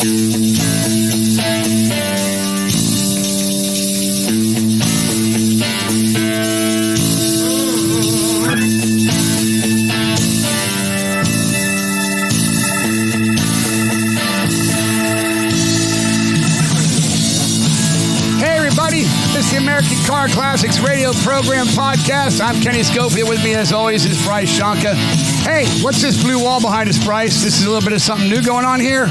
It's the American Car Classics radio program podcast. I'm Kenny Schofield. With me, as always, is Bryce Shonka. Hey, what's this blue wall behind us, Bryce? This is a little bit of something new going on here?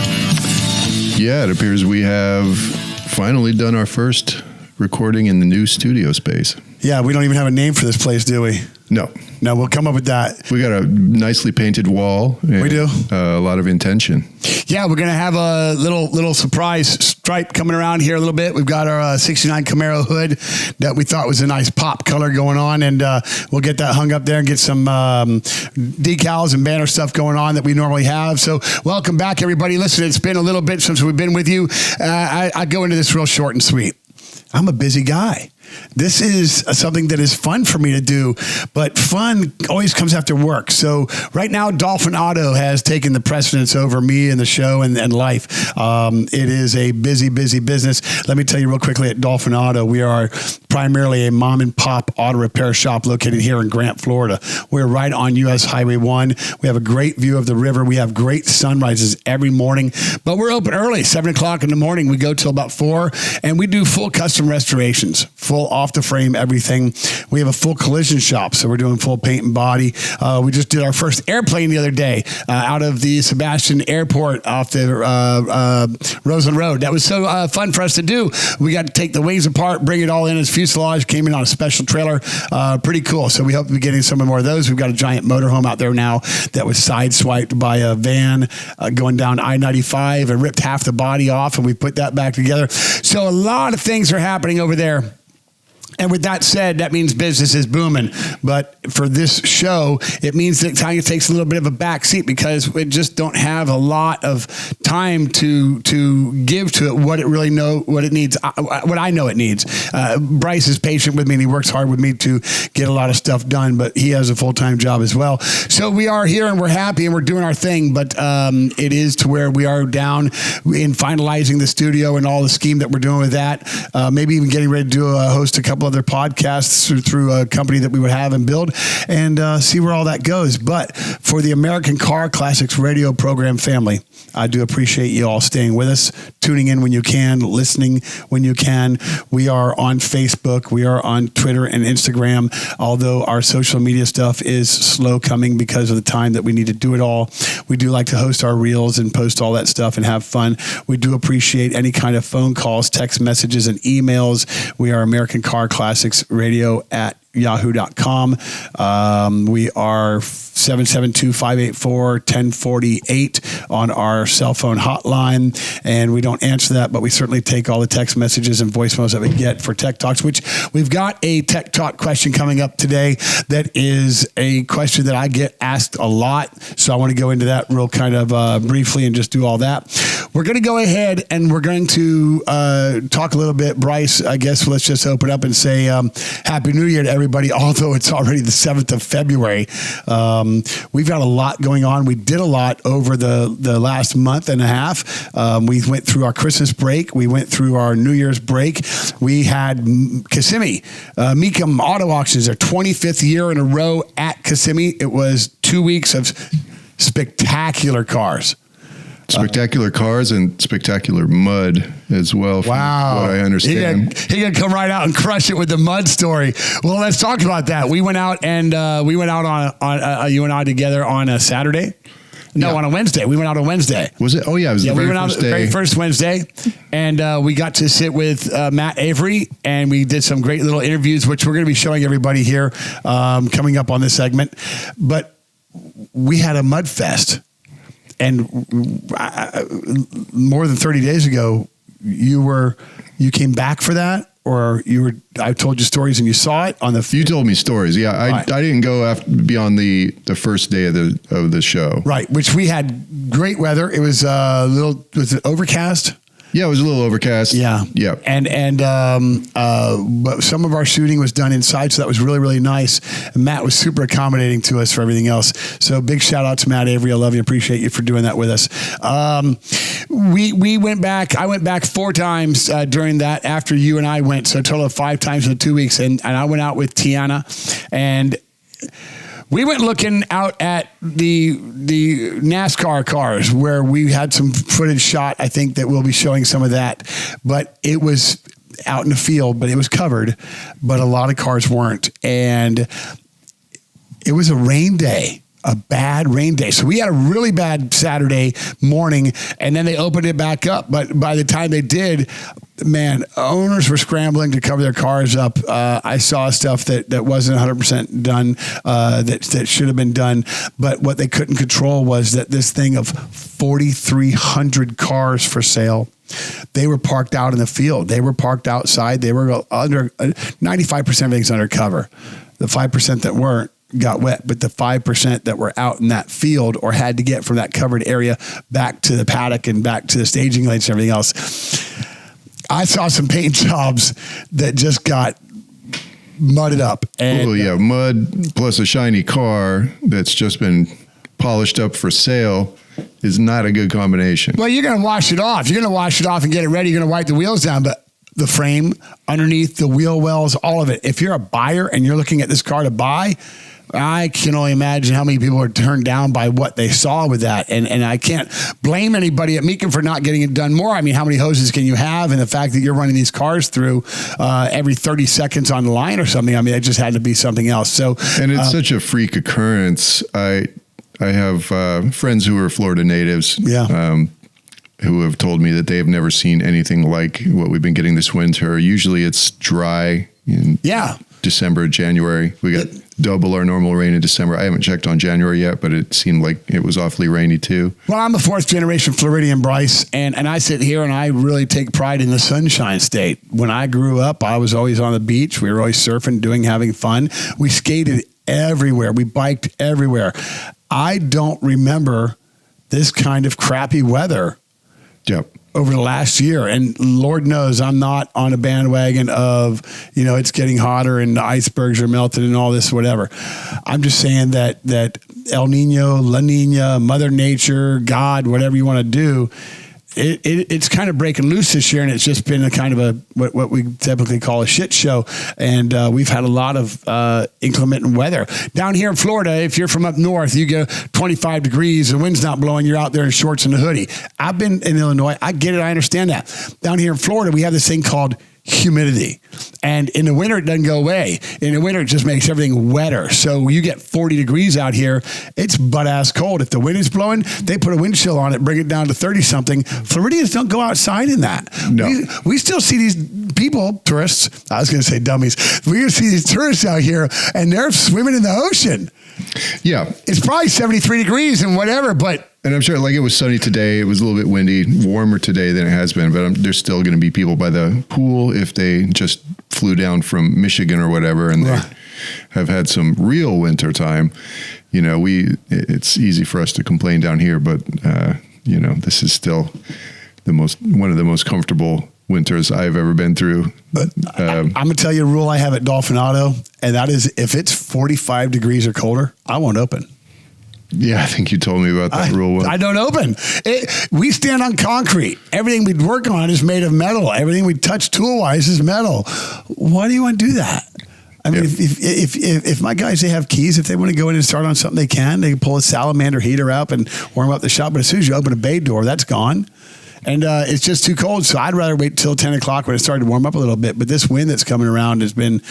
Yeah, it appears we have finally done our first recording in the new studio space. Yeah, we don't even have a name for this place, do we? No. No, we'll come up with that. We got a nicely painted wall. We do. A lot of intention. Yeah, we're going to have a little surprise stripe coming around here a little bit. We've got our 69 Camaro hood that we thought was a nice pop color going on, and we'll get that hung up there and get some decals and banner stuff going on that we normally have. So welcome back, everybody. Listen, it's been a little bit since we've been with you. I go into this real short and sweet. I'm a busy guy. This is something that is fun for me to do, but fun always comes after work. So right now, Dolphin Auto has taken the precedence over me and the show and life. It is a busy business. Let me tell you real quickly, at Dolphin Auto, we are primarily a mom and pop auto repair shop located here in Grant, Florida. We're right on US Highway 1. We have a great view of the river. We have great sunrises every morning, but we're open early, 7 o'clock in the morning. We go till about 4, and we do full custom restorations, full off the frame, everything. We have a full collision shop, so we're doing full paint and body. We just did our first airplane the other day out of the Sebastian Airport off the Roseland Road. That was so fun for us to do. We got to take the wings apart, bring it all in as fuselage, came in on a special trailer. Pretty cool. So we hope to be getting some more of those. We've got a giant motorhome out there now that was sideswiped by a van going down I-95 and ripped half the body off, and we put that back together. So a lot of things are happening over there. And with that said, that means business is booming. But for this show, it means that it kind of takes a little bit of a back seat because we just don't have a lot of time to give to it what it needs, what I know it needs. Bryce is patient with me and he works hard with me to get a lot of stuff done, but he has a full-time job as well. So we are here and we're happy and we're doing our thing, but it is to where we are down in finalizing the studio and all the scheme that we're doing with that. Maybe even getting ready to host a couple other podcasts through a company that we would have and build and see where all that goes. But for the American Car Classics radio program family, I do appreciate you all staying with us, tuning in when you can, listening when you can. We are on Facebook. We are on Twitter and Instagram, although our social media stuff is slow coming because of the time that we need to do it all. We do like to host our reels and post all that stuff and have fun. We do appreciate any kind of phone calls, text messages, and emails. We are American Car Classics Radio at yahoo.com. We are 772-584-1048 on our cell phone hotline, and we don't answer that, but we certainly take all the text messages and voicemails that we get for Tech Talks, which we've got a Tech Talk question coming up today that is a question that I get asked a lot, so I want to go into that real kind of briefly and just do all that. We're going to go ahead and we're going to talk a little bit. Bryce, I guess let's just open up and say Happy New Year to everybody, although it's already the 7th of February. We've got a lot going on. We did a lot over the last month and a half. We went through our Christmas break. We went through our New Year's break. We had Kissimmee, Mecum Auto Auctions, their 25th year in a row at Kissimmee. It was 2 weeks of spectacular cars. Spectacular cars and spectacular mud as well. Wow. What I understand. He gonna come right out and crush it with the mud story. Well, let's talk about that. We went out and you and I together on a Saturday. No, on a Wednesday. We went out on Wednesday. Was it? Oh, yeah. It was the very first day. Very first Wednesday. And we got to sit with Matt Avery, and we did some great little interviews, which we're going to be showing everybody here coming up on this segment. But we had a mud fest. And more than 30 days ago, you came back for that, or I told you stories and you saw it on the. You told me stories, yeah. I didn't go beyond the first day of the show, right? Which we had great weather. It was was it overcast? Yeah, it was a little overcast. Yeah. Yep. But some of our shooting was done inside, so that was really, really nice. And Matt was super accommodating to us for everything else. So big shout out to Matt Avery. I love you. Appreciate you for doing that with us. We went back. I went back 4 times during that after you and I went. So a total of 5 times in the 2 weeks. And I went out with Tiana, and we went looking out at the NASCAR cars where we had some footage shot. I think that we'll be showing some of that, but it was out in the field, but it was covered, but a lot of cars weren't. And it was a rain day. A bad rain day. So we had a really bad Saturday morning, and then they opened it back up. But by the time they did, man, owners were scrambling to cover their cars up. I saw stuff that wasn't 100% done, that should have been done. But what they couldn't control was that this thing of 4,300 cars for sale. They were parked out in the field. They were parked outside. They were under 95% of everything's under cover. The 5% that weren't got wet, but the 5% that were out in that field or had to get from that covered area back to the paddock and back to the staging lanes and everything else. I saw some paint jobs that just got mudded up. And, mud plus a shiny car that's just been polished up for sale is not a good combination. Well, you're going to wash it off. You're going to wash it off and get it ready. You're going to wipe the wheels down, but the frame, underneath, the wheel wells, all of it. If you're a buyer and you're looking at this car to buy, I can only imagine how many people are turned down by what they saw with that. And I can't blame anybody at Mecum for not getting it done more. I mean, how many hoses can you have? And the fact that you're running these cars through every 30 seconds on the line or something, I mean, it just had to be something else. So, and it's such a freak occurrence. I have friends who are Florida natives. Yeah. Who have told me that they have never seen anything like what we've been getting this winter. Usually it's dry in December, January. We got double our normal rain in December. I haven't checked on January yet, but it seemed like it was awfully rainy too. Well, I'm a 4th generation Floridian, Bryce, and I sit here and I really take pride in the Sunshine State. When I grew up, I was always on the beach. We were always surfing, having fun. We skated everywhere. We biked everywhere. I don't remember this kind of crappy weather over the last year. And Lord knows I'm not on a bandwagon of, it's getting hotter and the icebergs are melting and all this, whatever. I'm just saying that El Nino, La Nina, Mother Nature, God, whatever you want to do, it's kind of breaking loose this year, and it's just been a kind of a what we typically call a shit show. And we've had a lot of inclement weather down here in Florida. If you're from up north, you get 25 degrees, the wind's not blowing, you're out there in shorts and a hoodie. I've been in Illinois. I get it. I understand that. Down here in Florida, we have this thing called humidity. And in the winter, it doesn't go away. In the winter, it just makes everything wetter. So you get 40 degrees out here. It's butt-ass cold. If the wind is blowing, they put a wind chill on it, bring it down to 30-something. Floridians don't go outside in that. No. We still see these people, tourists. I was going to say dummies. We see these tourists out here, and they're swimming in the ocean. Yeah. It's probably 73 degrees and whatever, but... And I'm sure, it was sunny today. It was a little bit windy, warmer today than it has been. But there's still going to be people by the pool if they just flew down from Michigan or whatever, and they have had some real winter time. It's easy for us to complain down here, but this is still one of the most comfortable winters I've ever been through. I'm going to tell you a rule I have at Dolphin Auto, and that is if it's 45 degrees or colder, I won't open. Yeah, I think you told me about that rule. I don't open. We stand on concrete. Everything we work on is made of metal. Everything we touch tool-wise is metal. Why do you want to do that? I mean, if my guys, they have keys, if they want to go in and start on something, they can. They can pull a salamander heater up and warm up the shop. But as soon as you open a bay door, that's gone. And it's just too cold. So I'd rather wait till 10 o'clock when it started to warm up a little bit. But this wind that's coming around has been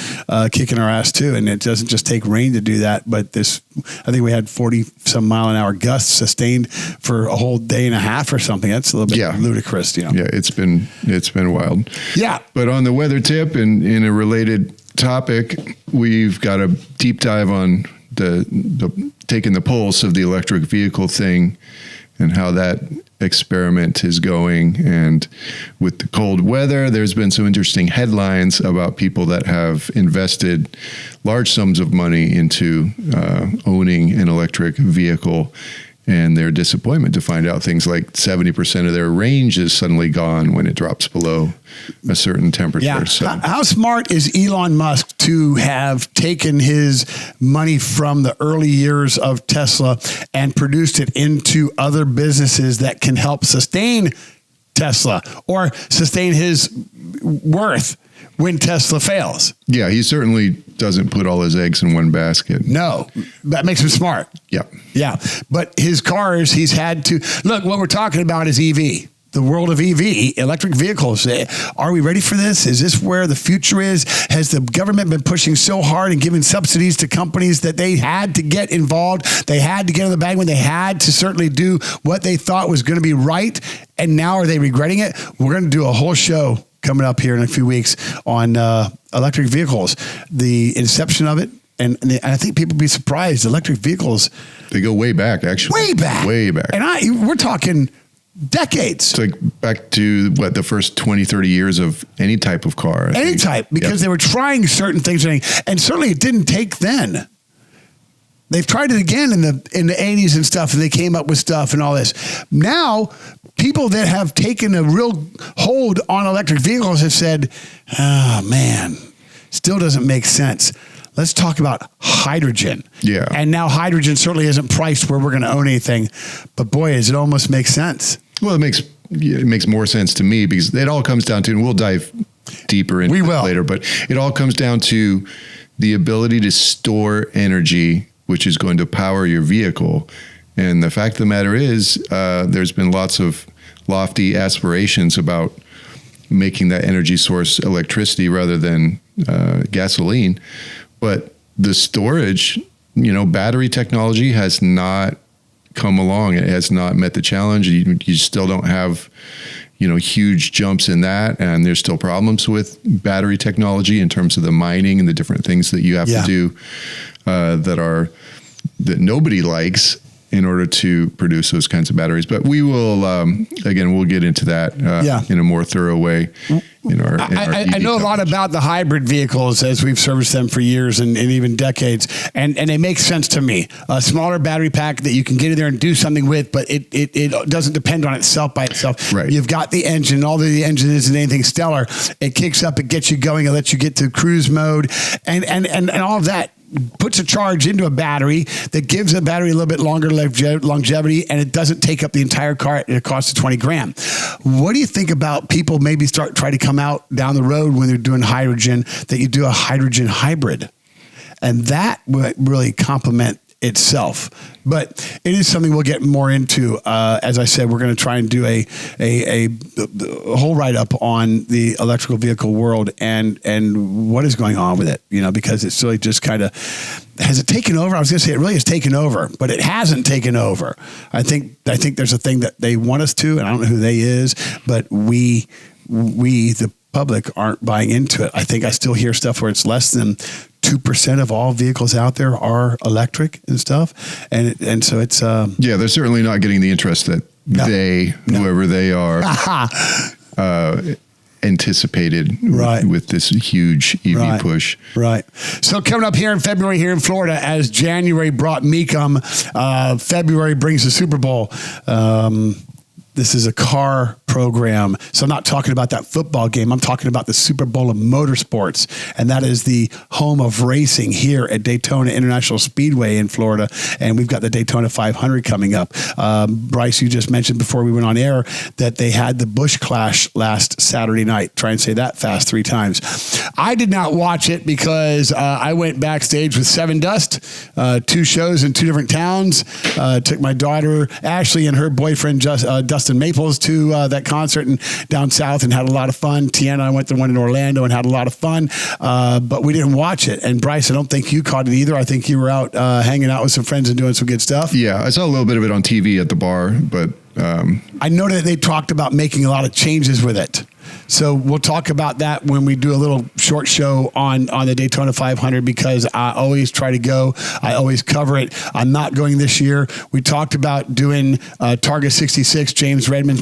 kicking our ass too. And it doesn't just take rain to do that. But I think we had 40-some mile-an-hour gusts sustained for a whole day and a half or something. That's a little bit ludicrous, Yeah, it's been wild. Yeah. But on the weather tip and in a related topic, we've got a deep dive on the taking the pulse of the electric vehicle thing and how that experiment is going. And with the cold weather, there's been some interesting headlines about people that have invested large sums of money into owning an electric vehicle. and their disappointment to find out things like 70% of their range is suddenly gone when it drops below a certain temperature. Yeah. So How smart is Elon Musk to have taken his money from the early years of Tesla and produced it into other businesses that can help sustain Tesla or sustain his worth when Tesla fails? yeah, he certainly doesn't put all his eggs in one basket. No, that makes him smart. Yeah. Yeah. But his cars, he's had to look, what we're talking about is EV. The world of EV, electric vehicles. Are we ready for this? Is this where the future is? Has the government been pushing so hard and giving subsidies to companies that they had to get involved? They had to get in the bag when they had to certainly do what they thought was going to be right. And now are they regretting it? We're going to do a whole show coming up here in a few weeks on electric vehicles, the inception of it. And I think people would be surprised. Electric vehicles. They go way back, actually. Way back. Way back. And we're talking decades. It's like back to the first 20, 30 years of any type of car. Any type, because they were trying certain things, and certainly it didn't take then. They've tried it again in the 80s and stuff, and they came up with stuff and all this. Now, people that have taken a real hold on electric vehicles have said, oh man, still doesn't make sense. Let's talk about hydrogen. Yeah. And now hydrogen certainly isn't priced where we're going to own anything. But boy, does it almost make sense. Well, it makes more sense to me because it all comes down to, and we'll dive deeper into it later, but it all comes down to the ability to store energy, which is going to power your vehicle. And the fact of the matter is, there's been lots of lofty aspirations about making that energy source electricity rather than gasoline. But the storage, battery technology has not come along. It has not met the challenge. You still don't have, huge jumps in that. And there's still problems with battery technology in terms of the mining and the different things that you have to do that nobody likes in order to produce those kinds of batteries. But we will, again, we'll get into that in a more thorough way. I know a lot about the hybrid vehicles as we've serviced them for years and even decades, and they make sense to me. A smaller battery pack that you can get in there and do something with, but it doesn't depend on itself by itself. Right. You've got the engine. All the engine isn't anything stellar. It kicks up, it gets you going, it lets you get to cruise mode, and all of that puts a charge into a battery that gives a battery a little bit longer longevity, and it doesn't take up the entire car. It costs $20,000. What do you think about people maybe try to come out down the road when they're doing hydrogen, that you do a hydrogen hybrid? And that would really complement itself. But it is something we'll get more into. As I said, we're going to try and do a whole write-up on the electrical vehicle world and what is going on with it, because it's really just kind of, has it taken over? I was going to say it really has taken over, but it hasn't taken over. I think there's a thing that they want us to, and I don't know who they is, but we the public aren't buying into it. I think I still hear stuff where it's less than 2% of all vehicles out there are electric and stuff. And so it's... they're certainly not getting the interest that whoever they are, anticipated with this huge EV push. Right. So coming up here in February here in Florida, as January brought Mecum, February brings the Super Bowl. This is a car program. So I'm not talking about that football game. I'm talking about the Super Bowl of motorsports. And that is the home of racing here at Daytona International Speedway in Florida. And we've got the Daytona 500 coming up. Bryce, you just mentioned before we went on air that they had the Busch Clash last Saturday night. Try and say that fast 3 times. I did not watch it because I went backstage with Seven Dust, 2 shows in 2 different towns. Took my daughter, Ashley, and her boyfriend, Dustin Maples, to that concert and down south, and had a lot of fun. Tiana and I went to one in Orlando and had a lot of fun, but we didn't watch it. And Bryce, I don't think you caught it either. I think you were out hanging out with some friends and doing some good stuff. Yeah, I saw a little bit of it on TV at the bar, but I know that they talked about making a lot of changes with it. So we'll talk about that when we do a little short show on the Daytona 500, because I always try to go. I always cover it. I'm not going this year. We talked about doing Targa 66,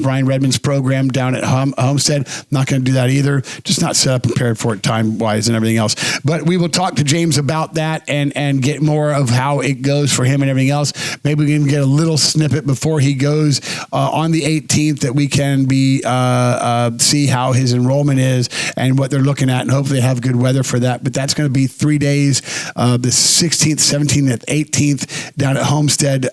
Brian Redmond's program down at Homestead. Not going to do that either. Just not set up prepared for it time-wise and everything else. But we will talk to James about that and get more of how it goes for him and everything else. Maybe we can get a little snippet before he goes on the 18th that we can be see how his enrollment is and what they're looking at, and hopefully have good weather for that. But that's going to be 3 days, the 16th, 17th, and 18th down at Homestead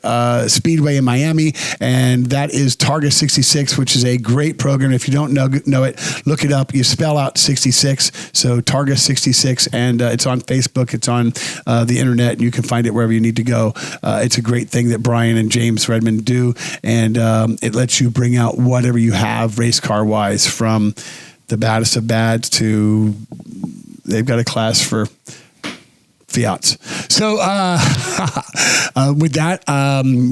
Speedway in Miami, and that is Targa 66, which is a great program. If you don't know it, look it up. You spell out 66, so Targa 66, and it's on Facebook. It's on the internet. You can find it wherever you need to go. It's a great thing that Brian and James Redmond do, and it lets you bring out whatever you have race car wise, from the baddest of bads to they've got a class for Fiats. So with that,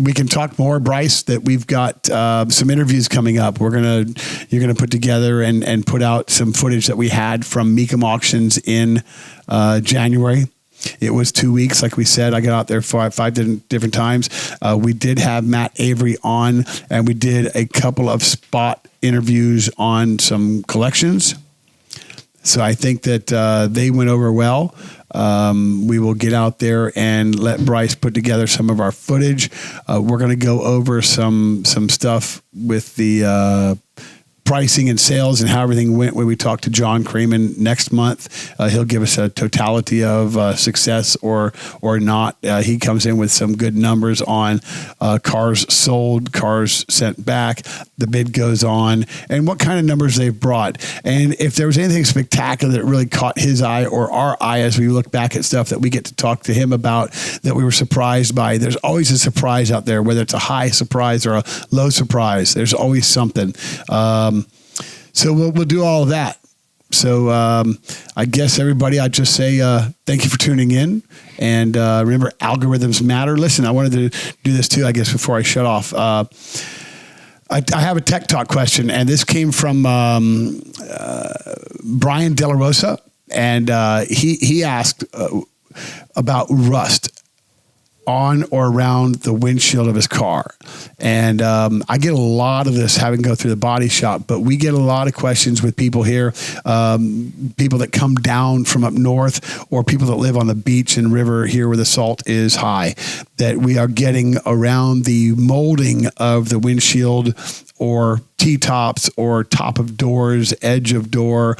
we can talk more, Bryce, that we've got some interviews coming up. You're gonna put together and put out some footage that we had from Mecum auctions in January. It was 2 weeks, like we said. I got out there five different times. We did have Matt Avery on, and we did a couple of spot interviews on some collections. So I think that they went over well. We will get out there and let Bryce put together some of our footage. We're going to go over some stuff with the pricing and sales and how everything went when we talk to John Cramen next month. He'll give us a totality of success or not. He comes in with some good numbers on cars sold, cars sent back, the bid goes on, and what kind of numbers they've brought. And if there was anything spectacular that really caught his eye or our eye as we look back at stuff that we get to talk to him about that we were surprised by, there's always a surprise out there, whether it's a high surprise or a low surprise. There's always something. So we'll do all of that. So I guess everybody, I'd just say thank you for tuning in. And remember, algorithms matter. Listen, I wanted to do this too, I guess, before I shut off. I have a tech talk question, and this came from Brian De La Rosa. And he asked about rust on or around the windshield of his car. And I get a lot of this having to go through the body shop, but we get a lot of questions with people here, people that come down from up north or people that live on the beach and river here where the salt is high, that we are getting around the molding of the windshield or T-tops or top of doors, edge of door.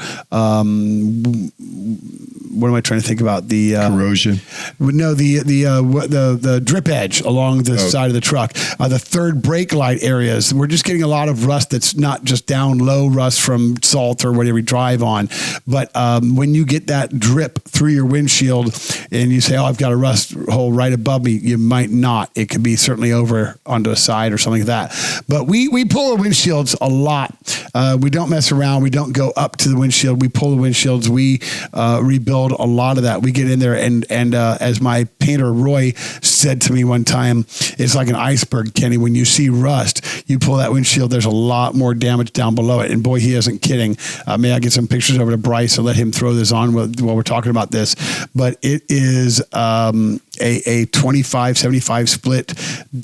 What am I trying to think about? The corrosion. No, the drip edge along the side of the truck. The third brake light areas. We're just getting a lot of rust that's not just down low rust from salt or whatever you drive on, but when you get that drip through your windshield and you say, "Oh, I've got a rust hole right above me," you might not. It could be certainly over onto a side or something like that. But we pull the windshields a lot. We don't mess around. We don't go up to the windshield. We pull the windshields. We rebuild a lot of that. We get in there and as my painter Roy said to me one time, it's like an iceberg, Kenny. When you see rust, you pull that windshield, there's a lot more damage down below it. And boy, he isn't kidding. May I get some pictures over to Bryce and let him throw this on while we're talking about this. But it is a 25-75 split,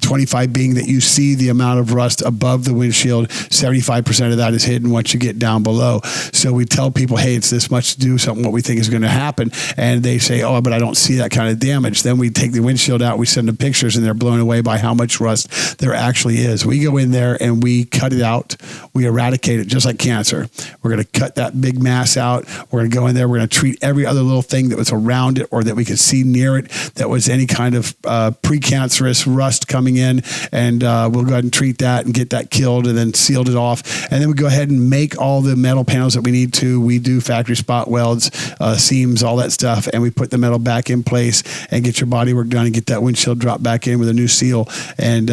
25 being that you see the amount of rust above the windshield, 75% of that is hidden once you get down below. So we tell people, hey, it's this much to do something what we think is going to happen. And they say, oh, but I don't see that kind of damage. Then we take the windshield out, we send them pictures, and they're blown away by how much rust there actually is. We go in there and we cut it out. We eradicate it just like cancer. We're going to cut that big mass out. We're going to go in there. We're going to treat every other little thing that was around it or that we could see near it that was any kind of precancerous rust coming in, and we'll go ahead and treat that and get that killed and then sealed it off. And then we go ahead and make all the metal panels that we need to. We do factory spot welds, seams, all that stuff, and we put the metal back in place and get your body work done and get that windshield dropped back in with a new seal. And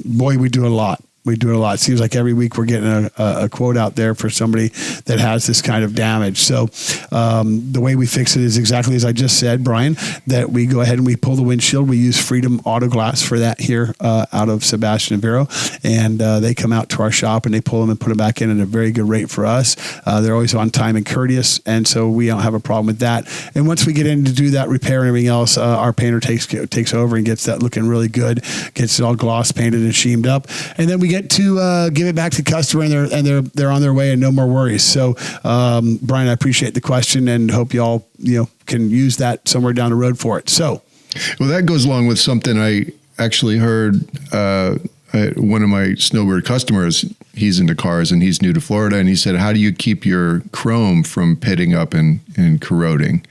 boy, we do a lot. We do it a lot. It seems like every week we're getting a quote out there for somebody that has this kind of damage. So the way we fix it is exactly as I just said, Brian, that we go ahead and we pull the windshield. We use Freedom Auto Glass for that here out of Sebastian and Vero. And they come out to our shop and they pull them and put them back in at a very good rate for us. They're always on time and courteous. And so we don't have a problem with that. And once we get in to do that repair and everything else, our painter takes over and gets that looking really good, gets it all gloss painted and sheamed up. And then we get to give it back to the customer, and they're on their way and no more worries. So, Brian, I appreciate the question and hope y'all can use that somewhere down the road for it. So, well, that goes along with something I actually heard. One of my snowbird customers, he's into cars and he's new to Florida, and he said, "How do you keep your chrome from pitting up and corroding?"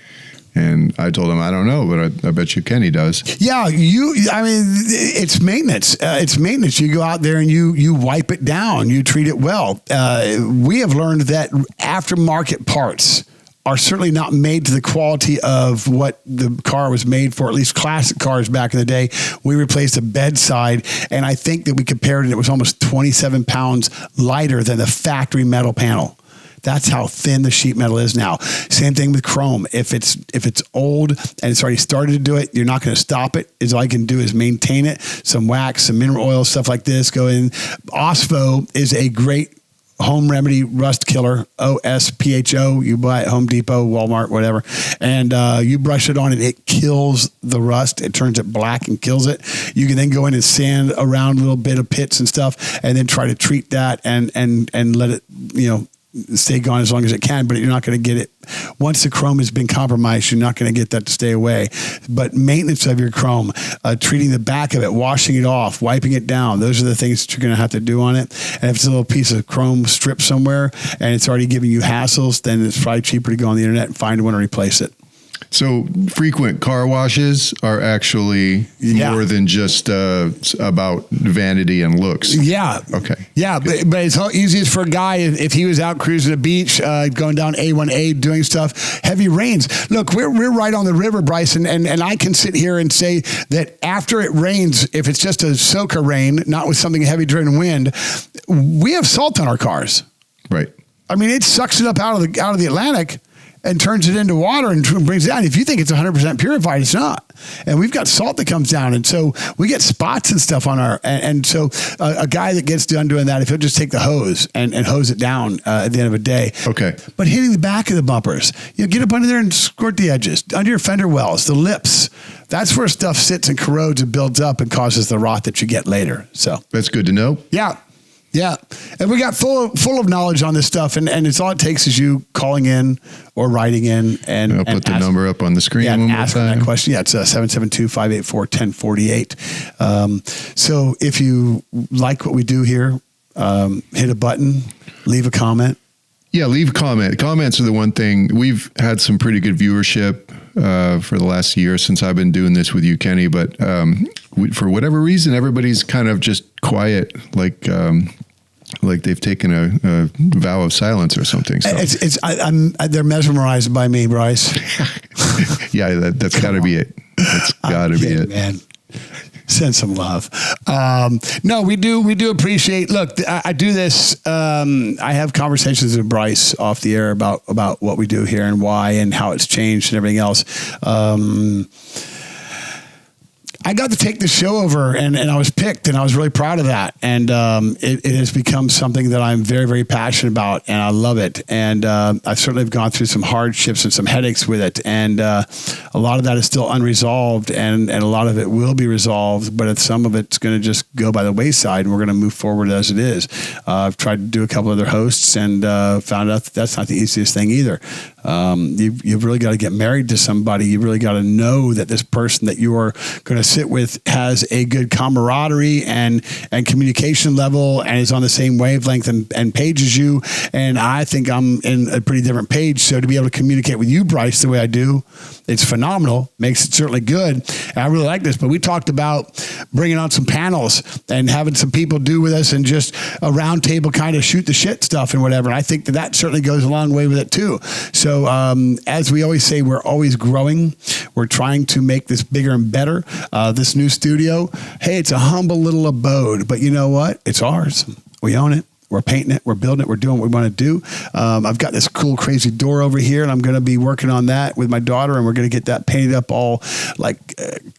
And I told him, I don't know, but I bet you Kenny does. Yeah, it's maintenance. It's maintenance. You go out there and you wipe it down. You treat it well. We have learned that aftermarket parts are certainly not made to the quality of what the car was made for, at least classic cars back in the day. We replaced the bedside, and I think that we compared it. It was almost 27 pounds lighter than the factory metal panel. That's how thin the sheet metal is now. Same thing with chrome. If it's old and it's already started to do it, you're not going to stop it. All I can do is maintain it. Some wax, some mineral oil, stuff like this. Go in. Ospo is a great home remedy rust killer. OSPHO. You buy it at Home Depot, Walmart, whatever, and you brush it on, and it kills the rust. It turns it black and kills it. You can then go in and sand around a little bit of pits and stuff, and then try to treat that and let it stay gone as long as it can, but you're not going to get it. Once the chrome has been compromised, you're not going to get that to stay away. But maintenance of your chrome, treating the back of it, washing it off, wiping it down, those are the things that you're going to have to do on it. And if it's a little piece of chrome strip somewhere and it's already giving you hassles, then it's probably cheaper to go on the internet and find one and replace it. So frequent car washes are actually more than just about vanity and looks. Yeah. Okay. Yeah, but it's easiest for a guy if he was out cruising the beach, going down A1A, doing stuff, heavy rains. Look, we're right on the river, Bryce, and I can sit here and say that after it rains, if it's just a soaker rain, not with something heavy driven wind, we have salt on our cars. Right. I mean, it sucks it up out of the Atlantic and turns it into water and brings it down. If you think it's 100% purified, it's not. And we've got salt that comes down. And so we get spots and stuff on our, and so a guy that gets done doing that, if he'll just take the hose and hose it down at the end of a day. Okay. But hitting the back of the bumpers, get up under there and squirt the edges, under your fender wells, the lips. That's where stuff sits and corrodes and builds up and causes the rot that you get later. So that's good to know. Yeah. Yeah. And we got full of knowledge on this stuff. And it's all it takes is you calling in or writing in. And I'll put the number up on the screen one more ask time. That question. Yeah, it's 772-584-1048. So if you like what we do here, hit a button, leave a comment. Yeah, leave a comment. Comments are the one thing. We've had some pretty good viewership for the last year since I've been doing this with you, Kenny. But for whatever reason, everybody's kind of just quiet, like they've taken a vow of silence or something. So. They're mesmerized by me, Bryce. Yeah, that's got to be it. That's got to be it, man. Send some love. No, we do appreciate. Look, I do this. I have conversations with Bryce off the air about what we do here and why and how it's changed and everything else. I got to take the show over and I was picked and I was really proud of that. And it has become something that I'm very, very passionate about and I love it. And I certainly have gone through some hardships and some headaches with it. And a lot of that is still unresolved and a lot of it will be resolved, but some of it's going to just go by the wayside and we're going to move forward as it is. I've tried to do a couple other hosts and found out that's not the easiest thing either. You've really got to get married to somebody. You really got to know that this person that you are going to sit with has a good camaraderie and communication level and is on the same wavelength and page as you. And I think I'm in a pretty different page. So to be able to communicate with you, Bryce, the way I do, it's phenomenal. Makes it certainly good. And I really like this, but we talked about bringing on some panels and having some people do with us and just a round table kind of shoot the shit stuff and whatever. And I think that certainly goes a long way with it too. So so as we always say, we're always growing. We're trying to make this bigger and better. This new studio, hey, it's a humble little abode, but you know what? It's ours. We own it. We're painting it. We're building it. We're doing what we want to do. I've got this cool, crazy door over here, and I'm going to be working on that with my daughter, and we're going to get that painted up all like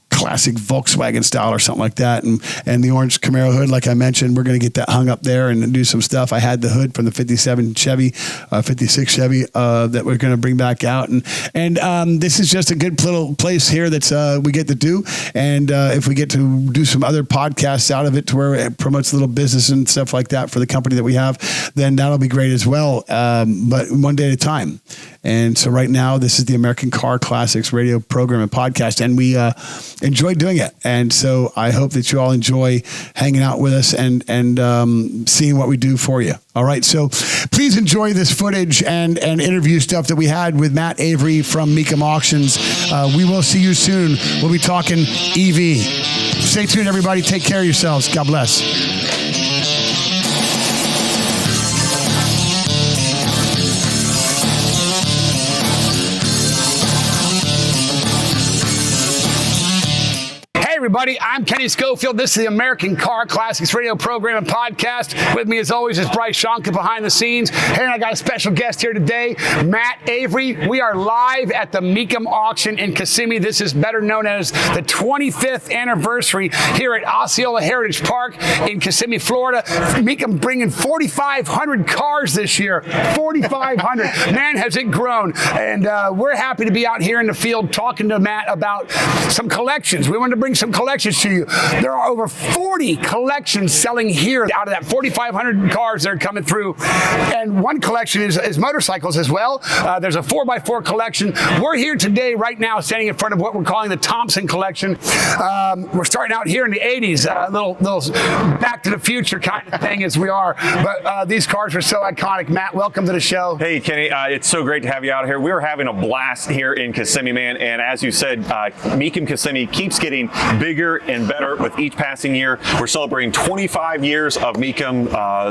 classic Volkswagen style or something like that. And the orange Camaro hood, like I mentioned, we're going to get that hung up there and do some stuff. I had the hood from the 57 Chevy, 56 Chevy that we're going to bring back out. And this is just a good little place here that's we get to do. And if we get to do some other podcasts out of it to where it promotes a little business and stuff like that for the company that we have, then that'll be great as well. But one day at a time. And so right now, this is the American Car Classics radio program and podcast, and we enjoy doing it. And so I hope that you all enjoy hanging out with us and seeing what we do for you. All right. So please enjoy this footage and interview stuff that we had with Matt Avery from Mecum Auctions. We will see you soon. We'll be talking EV. Stay tuned, everybody. Take care of yourselves. God bless. Everybody, I'm Kenny Schofield. This is the American Car Classics radio program and podcast. With me, as always, is Bryce Shonka behind the scenes. Hey, and I got a special guest here today, Matt Avery. We are live at the Mecum auction in Kissimmee. This is better known as the 25th anniversary here at Osceola Heritage Park in Kissimmee, Florida. Mecum bringing 4,500 cars this year. 4,500. Man, has it grown. And we're happy to be out here in the field talking to Matt about some collections. We wanted to bring some collections to you. There are over 40 collections selling here out of that 4,500 cars that are coming through. And one collection is motorcycles as well. There's a 4x4 collection. We're here today, right now, standing in front of what we're calling the Thompson collection. We're starting out here in the 80s, a little back to the future kind of thing as we are. But these cars are so iconic. Matt, welcome to the show. Hey, Kenny. It's so great to have you out here. We're having a blast here in Kissimmee, man. And as you said, Mecum Kissimmee keeps getting bigger and better with each passing year. We're celebrating 25 years of Mecum,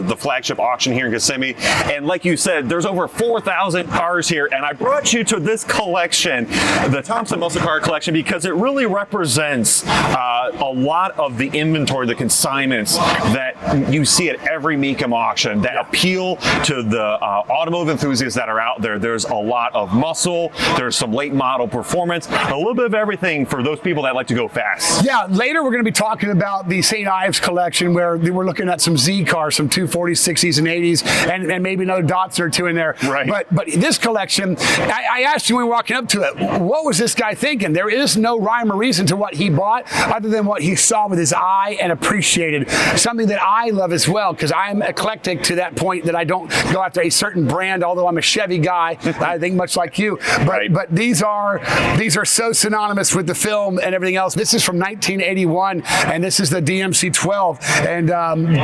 the flagship auction here in Kissimmee. And like you said, there's over 4,000 cars here. And I brought you to this collection, the Thompson Muscle Car Collection, because it really represents a lot of the inventory, the consignments that you see at every Mecum auction that appeal to the automotive enthusiasts that are out there. There's a lot of muscle. There's some late model performance, a little bit of everything for those people that like to go fast. Yeah, later we're going to be talking about the St. Ives collection where we're looking at some Z cars, some 240s, 60s, and 80s, and maybe another Datsun or two in there. Right. But this collection, I asked you when we were walking up to it, what was this guy thinking? There is no rhyme or reason to what he bought other than what he saw with his eye and appreciated. Something that I love as well, because I'm eclectic to that point that I don't go after a certain brand, although I'm a Chevy guy, I think much like you. But these are so synonymous with the film and everything else. This is from 1981, and this is the DMC 12, and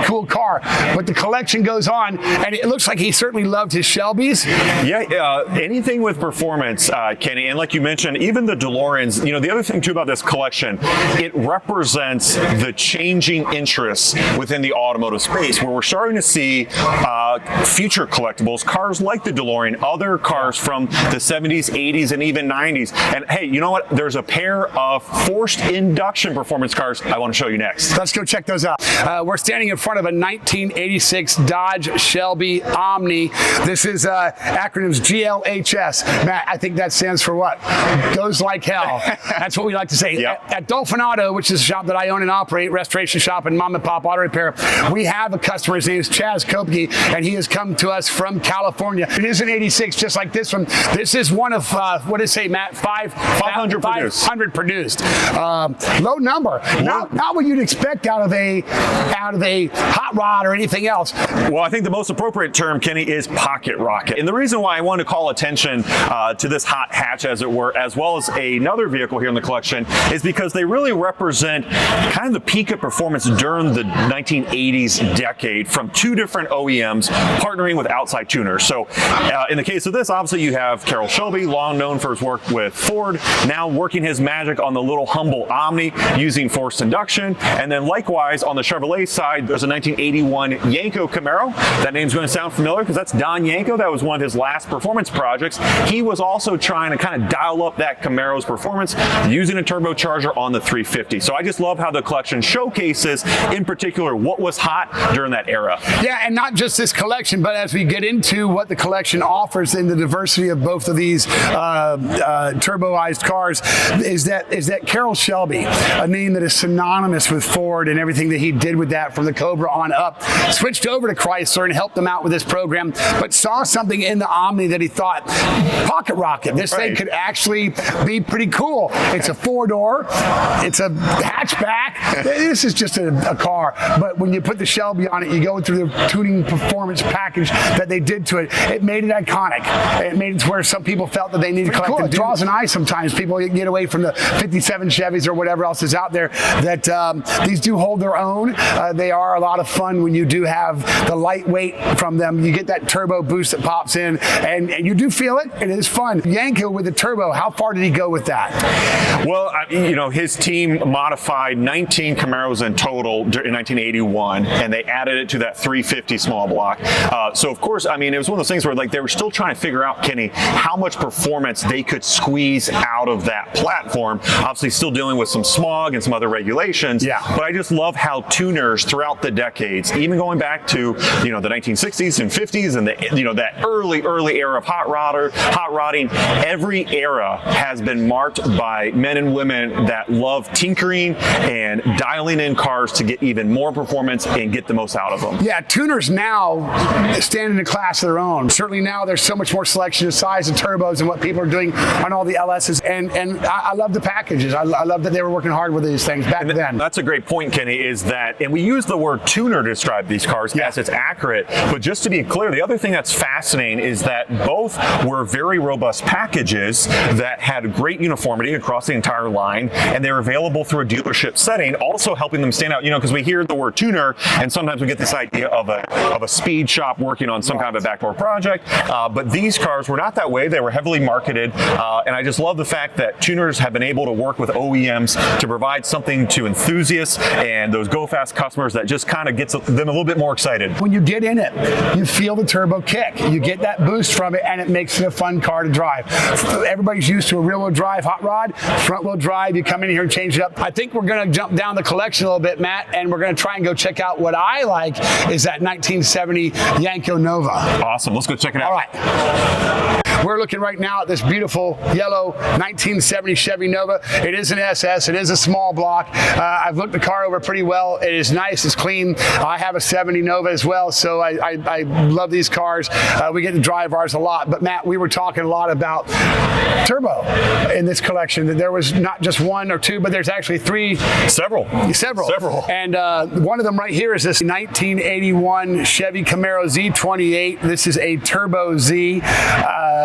cool car. But the collection goes on, and it looks like he certainly loved his Shelbys. Yeah, anything with performance, Kenny, and like you mentioned, even the DeLoreans. You know, the other thing too about this collection, it represents the changing interests within the automotive space, where we're starting to see future collectibles, cars like the DeLorean, other cars from the 70s, 80s, and even 90s. And hey, you know what? There's a pair of forced induction performance cars I want to show you next. Let's go check those out. We're standing in front of a 1986 Dodge Shelby Omni. This is acronyms GLHS. Matt, I think that stands for what? Goes like hell. That's what we like to say. Yep. At Dolphin Auto, which is a shop that I own and operate, restoration shop and mom and pop auto repair, we have a customer. His name is Chaz Kopke, and he has come to us from California. It is an 86, just like this one. This is one of, what did it say, Matt? 500 produced. 500 produced. Low number. Not what you'd expect out of a hot rod or anything else. Well, I think the most appropriate term, Kenny, is pocket rocket. And the reason why I want to call attention to this hot hatch, as it were, as well as another vehicle here in the collection, is because they really represent kind of the peak of performance during the 1980s decade from two different OEMs partnering with outside tuners. So in the case of this, obviously you have Carroll Shelby, long known for his work with Ford, now working his magic on the little humble Omni. using forced induction. And then likewise on the Chevrolet side, there's a 1981 Yanko Camaro. That name's going to sound familiar because that's Don Yanko. That was one of his last performance projects. He was also trying to kind of dial up that Camaro's performance using a turbocharger on the 350. So I just love how the collection showcases, in particular, what was hot during that era. Yeah, and not just this collection, but as we get into what the collection offers in the diversity of both of these turboized cars, is that Carroll Shelby, a name that is synonymous with Ford and everything that he did with that from the Cobra on up, switched over to Chrysler and helped them out with this program, but saw something in the Omni that he thought, pocket rocket, this thing could actually be pretty cool. It's a four-door, it's a hatchback. This is just a car, but when you put the Shelby on it, you go through the tuning performance package that they did to it. It made it iconic. It made it to where some people felt that they needed to collect. It draws an eye sometimes. People get away from the 57 Chevys or whatever else is out there, that these do hold their own. They are a lot of fun when you do have the lightweight from them. You get that turbo boost that pops in, and you do feel it. It is fun. Yanko with the turbo, how far did he go with that? Well, his team modified 19 Camaros in total in 1981, and they added it to that 350 small block. So of course, it was one of those things where they were still trying to figure out, Kenny, how much performance they could squeeze out of that platform. Obviously still dealing with some smog and some other regulations. Yeah. But I just love how tuners throughout the decades, even going back to, the 1960s and 50s and that early era of hot rodding, every era has been marked by men and women that love tinkering and dialing in cars to get even more performance and get the most out of them. Yeah, tuners now stand in a class of their own. Certainly now there's so much more selection of size of turbos and what people are doing on all the LSs, and I love the packages. I love that they were working hard with these things back then. That's a great point, Kenny, is that, and we use the word tuner to describe these cars as it's accurate, but just to be clear, the other thing that's fascinating is that both were very robust packages that had great uniformity across the entire line, and they were available through a dealership setting, also helping them stand out, because we hear the word tuner, and sometimes we get this idea of a speed shop working on some kind of a backdoor project, but these cars were not that way. They were heavily marketed, and I just love the fact that tuners have been able to work with OEMs to provide something to enthusiasts and those go-fast customers that just kind of gets them a little bit more excited. When you get in it, you feel the turbo kick. You get that boost from it, and it makes it a fun car to drive. Everybody's used to a rear-wheel drive hot rod, front-wheel drive. You come in here and change it up. I think we're going to jump down the collection a little bit, Matt, and we're going to try and go check out what I like is that 1970 Yanko Nova. Awesome. Let's go check it out. All right. We're looking right now at this beautiful yellow 1970 Chevy Nova. It is an SS. It is a small block. I've looked the car over pretty well. It is nice. It's clean. I have a 70 Nova as well, so I love these cars. We get to drive ours a lot. But, Matt, we were talking a lot about turbo in this collection. That there was not just one or two, but there's actually three. Several. And one of them right here is this 1981 Chevy Camaro Z28. This is a Turbo Z.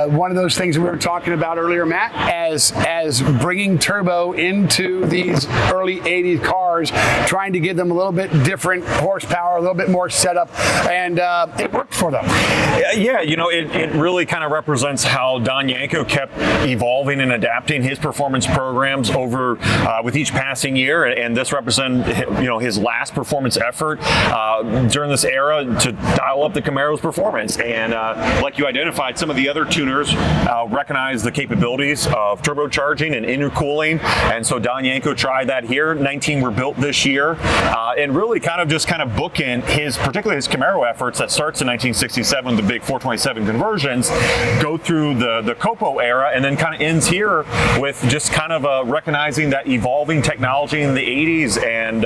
One of those things we were talking about earlier, Matt, as bringing turbo into these early 80s cars, trying to give them a little bit different horsepower, a little bit more setup, and it worked for them. Yeah, it really kind of represents how Don Yanko kept evolving and adapting his performance programs over with each passing year, and this represents his last performance effort during this era to dial up the Camaro's performance. And like you identified, some of the other tuners recognize the capabilities of turbocharging and intercooling, and so Don Yanko tried that here. 19 were built this year, and really kind of bookend particularly his Camaro efforts that starts in 1967, the big 427 conversions, go through the Copo era, and then kind of ends here with just kind of recognizing that evolving technology in the 80s, and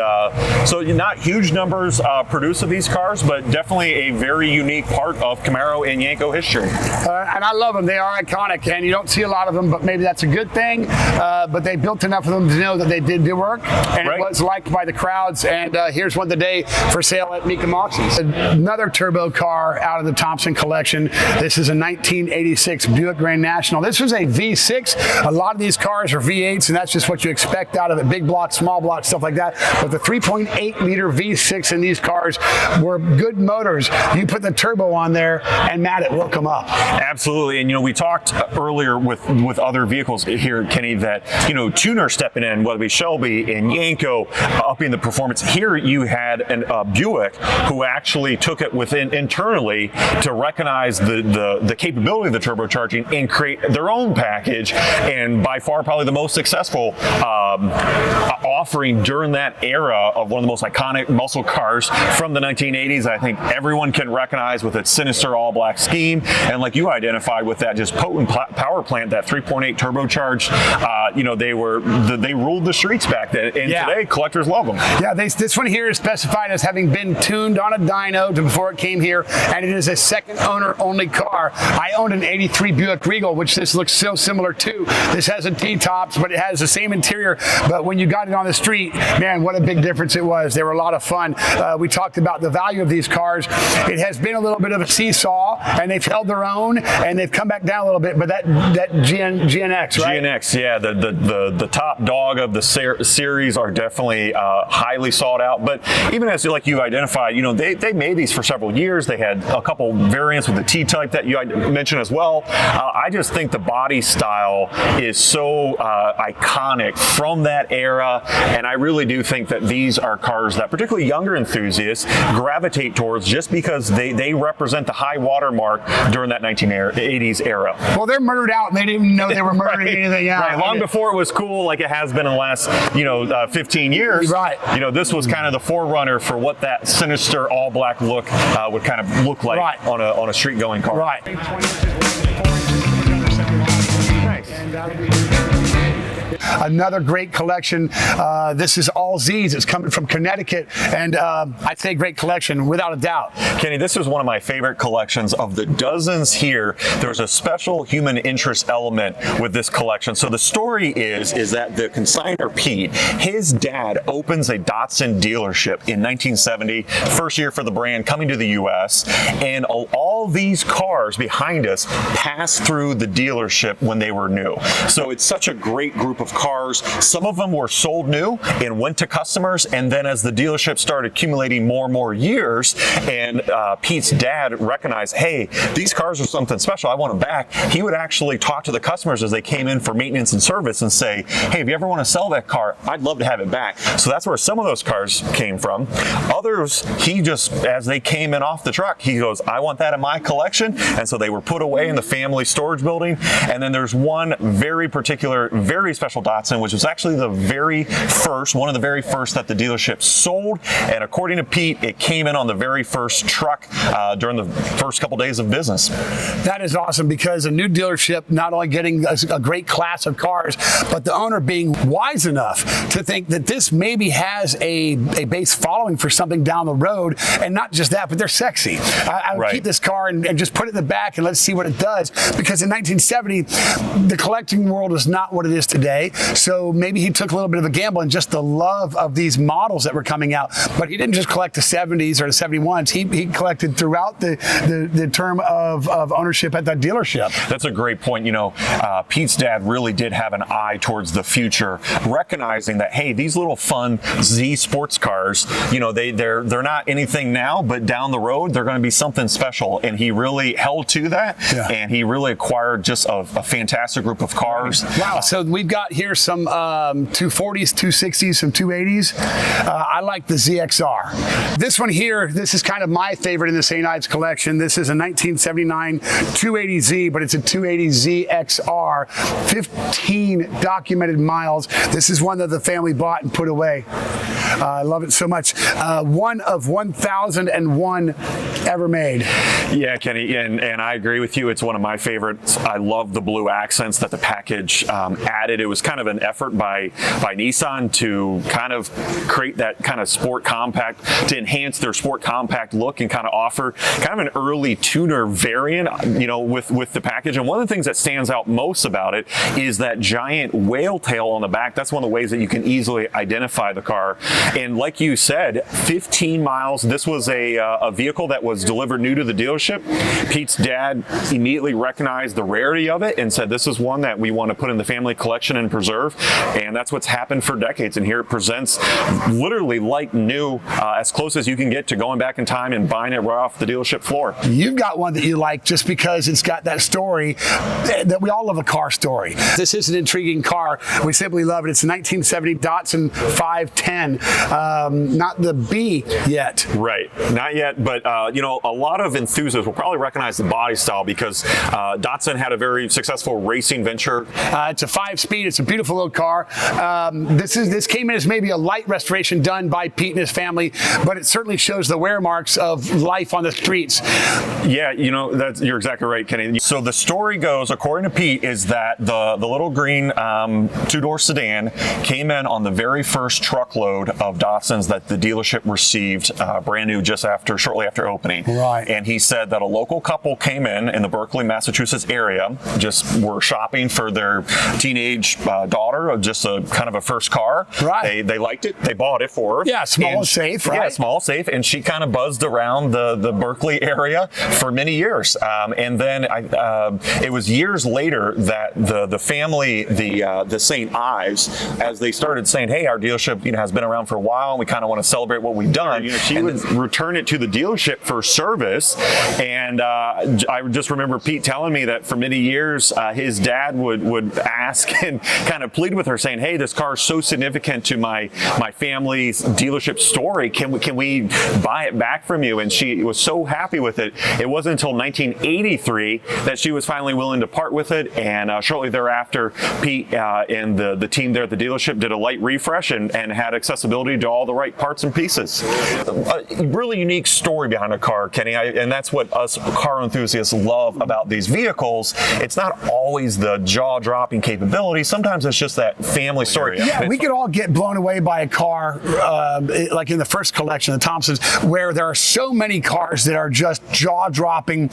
so not huge numbers produced of these cars, but definitely a very unique part of Camaro and Yanko history. And I love them. They are iconic, and you don't see a lot of them, but maybe that's a good thing. But they built enough of them to know that they did do work, and it was liked by the crowds. And here's one today for sale at Mecum Auctions. Another turbo car out of the Thompson collection. This is a 1986 Buick Grand National. This was a V6. A lot of these cars are V8s, and that's just what you expect out of it. Big block, small block, stuff like that. But the 3.8 liter V6 in these cars were good motors. You put the turbo on there, and Matt, it woke them up. Absolutely. And, we talked earlier with other vehicles here, Kenny, that, tuners stepping in, whether it be Shelby and Yanko, upping the performance. Here you had a Buick who actually took it internally to recognize the capability of the turbocharging and create their own package, and by far probably the most successful offering during that era of one of the most iconic muscle cars from the 1980s. I think everyone can recognize with its sinister all-black scheme, and like you identified with that just potent power plant, that 3.8 turbocharged. They ruled the streets back then, and today collectors love them. Yeah, this one here is specified as having been tuned on a dyno before it came here, and it is a second owner only car. I owned an 83 Buick Regal, which this looks so similar to. This has a T-tops, but it has the same interior. But when you got it on the street, man, what a big difference it was. They were a lot of fun. We talked about the value of these cars. It has been a little bit of a seesaw, and they've held their own, and they've come back down a little bit. But that GNX, right? GNX, yeah, the top dog of the series are definitely highly sought out. But even as like you identified, they made these for several years. They had a couple variants with the T-type that you mentioned as well. I just think the body style is so iconic from that era, and I really do think that these are cars that particularly younger enthusiasts gravitate towards just because they represent the high watermark during that 1980s era. Well, they're murdered out, and they didn't even know they were murdering anything. Yeah, right. Long before it was cool, like it has been in the last 15 years. Right. This was kind of the forerunner for what that sinister all-black look would kind of look like on a street-going car. Right. Another great collection. This is all Z's. It's coming from Connecticut, and I'd say great collection without a doubt. Kenny, this is one of my favorite collections of the dozens here. There's a special human interest element with this collection. So the story is that the consignor Pete, his dad opens a Datsun dealership in 1970, first year for the brand coming to the U.S., and all these cars behind us passed through the dealership when they were new. So it's such a great group of cars. Some of them were sold new and went to customers, and then as the dealership started accumulating more and more years, and Pete's dad recognized, hey, these cars are something special, I want them back, he would actually talk to the customers as they came in for maintenance and service and say, hey, if you ever want to sell that car, I'd love to have it back. So that's where some of those cars came from. Others, he just, as they came in off the truck, he goes, I want that in my collection, and so they were put away in the family storage building. And then there's one very particular, very special Datsun, which was actually one of the very first that the dealership sold. And according to Pete, it came in on the very first truck during the first couple days of business. That is awesome, because a new dealership not only getting a great class of cars, but the owner being wise enough to think that this maybe has a base following for something down the road. And not just that, but they're sexy. I would keep this car and just put it in the back and let's see what it does. Because in 1970, the collecting world was not what it is today. So maybe he took a little bit of a gamble and just the love of these models that were coming out. But he didn't just collect the 70s or the 71s. He collected throughout the term of ownership at that dealership. That's a great point. Pete's dad really did have an eye towards the future, recognizing that, hey, these little fun Z sports cars, they're not anything now, but down the road, they're going to be something special. And he really held to that, and he really acquired just a fantastic group of cars. Wow. So we've got here some 240s, 260s, some 280s. I like the ZXR. This one here, this is kind of my favorite in the St. Ives collection. This is a 1979 280Z, but it's a 280 ZXR, 15 documented miles. This is one that the family bought and put away. I love it so much. One of 1,001 ever made. Yeah, Kenny, and I agree with you. It's one of my favorites. I love the blue accents that the package added. It was kind of an effort by Nissan to kind of create that kind of sport compact, to enhance their sport compact look and kind of offer kind of an early tuner variant, with the package. And one of the things that stands out most about it is that giant whale tail on the back. That's one of the ways that you can easily identify the car. And like you said, 15 miles. This was a vehicle that was delivered new to the dealership. dealership. Pete's dad immediately recognized the rarity of it and said, this is one that we want to put in the family collection and preserve. And that's what's happened for decades. And here it presents literally like new, as close as you can get to going back in time and buying it right off the dealership floor. You've got one that you like just because it's got that story that we all love, a car story. This is an intriguing car. We simply love it. It's a 1970 Datsun 510. Not the B yet. Right, not yet, but you know, a lot of enthusiasts will probably recognize the body style because Datsun had a very successful racing venture. It's a 5-speed. It's a beautiful little car. This came in as maybe a light restoration done by Pete and his family, but it certainly shows the wear marks of life on the streets. Yeah, you know, you're exactly right, Kenny. So the story goes, according to Pete, is that the little green two-door sedan came in on the very first truckload of Datsuns that the dealership received brand new shortly after opening. Right. And he said that a local couple came in the Berkeley, Massachusetts area, just were shopping for their teenage daughter, just a kind of a first car. Right. They liked it. They bought it for her. Yeah, small and safe, right? Yeah, small, safe. And she kind of buzzed around the Berkeley area for many years. And then it was years later that the family, the St. Ives, as they started saying, hey, our dealership has been around for a while and we kind of want to celebrate what we've done. She would return it to the dealership for service. And I just remember Pete telling me that for many years, his dad would ask and kind of plead with her saying, hey, this car is so significant to my family's dealership story. Can we buy it back from you? And she was so happy with it. It wasn't until 1983 that she was finally willing to part with it. And shortly thereafter, Pete and the team there at the dealership did a light refresh and had accessibility to all the right parts and pieces. A really unique story behind a car, Kenny, and that's what us car enthusiasts love about these vehicles. It's not always the jaw-dropping capability. Sometimes it's just that family story. Yeah, we could all get blown away by a car, like in the first collection, the Thompsons, where there are so many cars that are just jaw-dropping,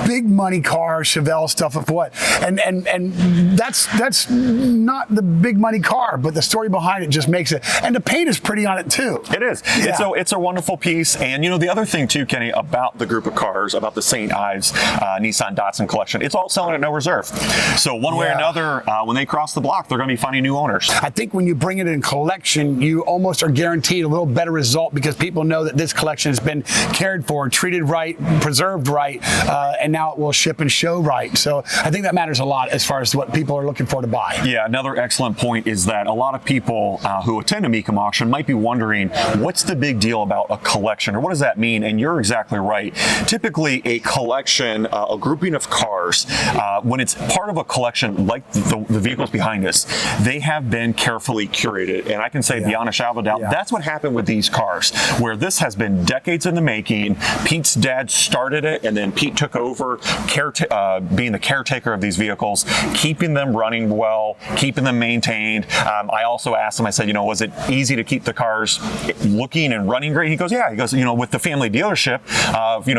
big money cars, Chevelle stuff of what, and that's not the big money car, but the story behind it just makes it, and the paint is pretty on it too. It is. Yeah. It's a wonderful piece, and the other thing too, Kenny, about the group of cars, about the St. Ives Nissan Datsun collection, it's all selling at no reserve. So one way or another, when they cross the block, they're going to be finding new owners. I think when you bring it in collection, you almost are guaranteed a little better result because people know that this collection has been cared for, treated right, preserved right, and now it will ship and show right. So I think that matters a lot as far as what people are looking for to buy. Yeah, another excellent point is that a lot of people who attend a Mecum auction might be wondering, what's the big deal about a collection, or what does that mean? And you're exactly right. Typically, a collection, a grouping of cars, when it's part of a collection like the vehicles behind us, they have been carefully curated. And I can say beyond a shadow of a doubt, that's what happened with these cars, where this has been decades in the making. Pete's dad started it, and then Pete took over being the caretaker of these vehicles, keeping them running well, keeping them maintained. I also asked him, I said, was it easy to keep the cars looking and running great? He goes, yeah. He goes, with the family dealership,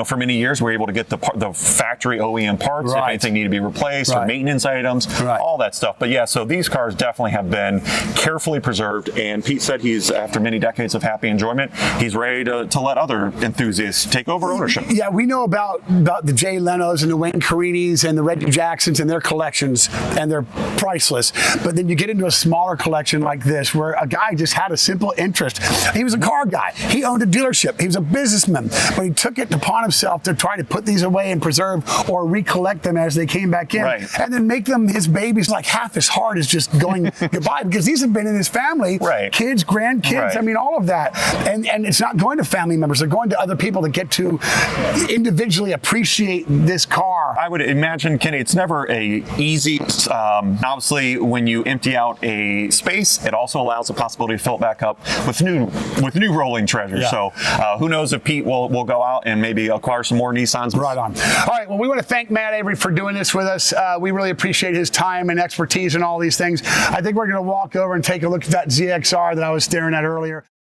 for many years, we were able to get the factory OEM parts if anything needed to be replaced or maintenance items, all that stuff. But yeah, so these cars definitely have been carefully preserved, and Pete said after many decades of happy enjoyment, he's ready to let other enthusiasts take over ownership. Yeah, we know about the Jay Lenos and the Wayne Carinis and the Reggie Jacksons and their collections, and they're priceless. But then you get into a smaller collection like this, where a guy just had a simple interest. He was a car guy. He owned a dealership. He was a businessman, but he took it upon himself to try to put these away and preserve or recollect them as they came back in, and then make them his babies like half as hard as just going goodbye, because these have been in his family, kids, grandkids, I mean, all of that. And it's not going to family members. They're going to other people that get to individually appreciate this car. I would imagine, Kenny, it's never easy. Obviously, when you empty out a space, it also allows the possibility to fill it back up with new rolling treasures. So who knows if Pete will go out and maybe acquire some more Nissans. Right on. All right, well, we want to thank Matt Avery for doing this with us. We really appreciate his time and expertise and all these things. I think we're going to walk over and take a look at that ZXR that I was staring at earlier.